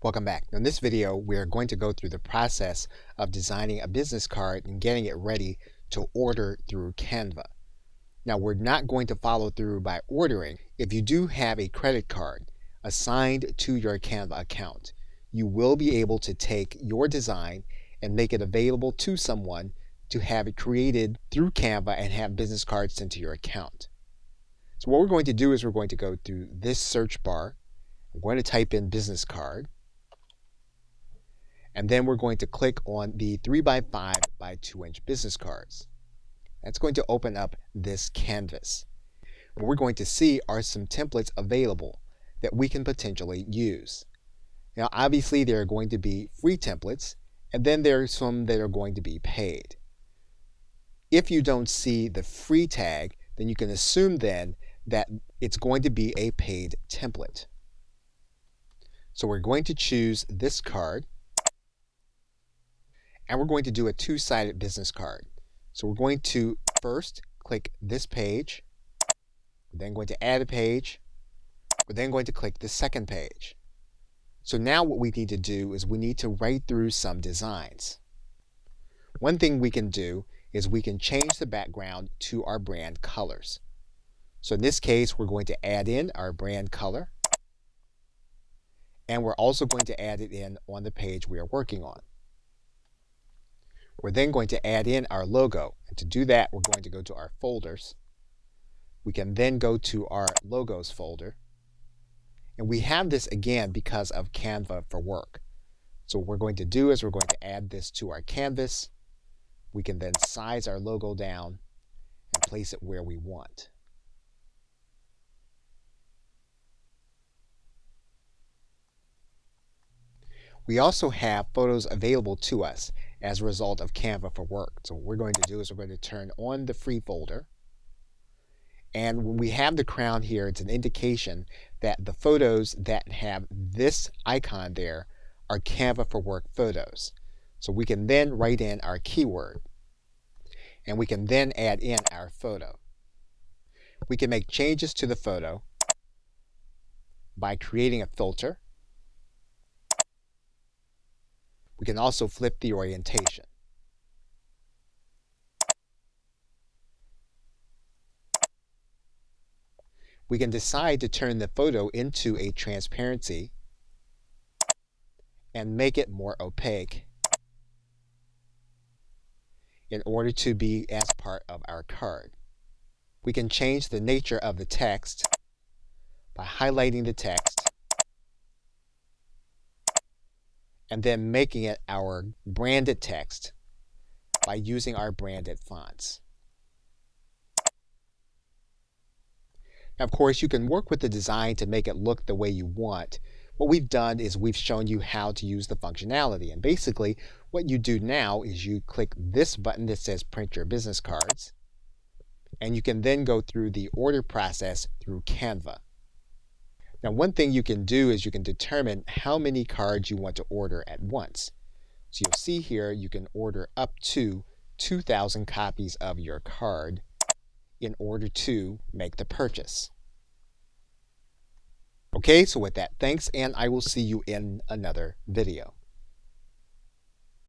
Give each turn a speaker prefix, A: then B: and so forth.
A: Welcome back. In this video, we're going to go through the process of designing a business card and getting it ready to order through Canva. Now, we're not going to follow through by ordering. If you do have a credit card assigned to your Canva account, you will be able to take your design and make it available to someone to have it created through Canva and have business cards sent to your account. So what we're going to do is we're going to go through this search bar. I'm going to type in business card. And then we're going to click on the 3x5 by 2-inch business cards. That's going to open up this canvas. What we're going to see are some templates available that we can potentially use. Now, obviously, there are going to be free templates, and then there are some that are going to be paid. If you don't see the free tag, then you can assume then that it's going to be a paid template. So we're going to choose this card. And we're going to do a two-sided business card. So we're going to first click this page. We're then going to add a page. We're then going to click the second page. So now what we need to do is we need to write through some designs. One thing we can do is we can change the background to our brand colors. So in this case, we're going to add in our brand color. And we're also going to add it in on the page we are working on. We're then going to add in our logo. And to do that, we're going to go to our folders. We can then go to our logos folder. And we have this again because of Canva for Work. So what we're going to do is we're going to add this to our canvas. We can then size our logo down and place it where we want. We also have photos available to us as a result of Canva for Work. So what we're going to do is we're going to turn on the free folder. And when we have the crown here, it's an indication that the photos that have this icon there are Canva for Work photos. So we can then write in our keyword. And we can then add in our photo. We can make changes to the photo by creating a filter. We can also flip the orientation. We can decide to turn the photo into a transparency and make it more opaque in order to be as part of our card. We can change the nature of the text by highlighting the text and then making it our branded text by using our branded fonts. Now, of course, you can work with the design to make it look the way you want. What we've done is we've shown you how to use the functionality. And basically, what you do now is you click this button that says Print Your Business Cards. And you can then go through the order process through Canva. Now, one thing you can do is you can determine how many cards you want to order at once. So you'll see here you can order up to 2,000 copies of your card in order to make the purchase. Okay, so with that, thanks, and I will see you in another video.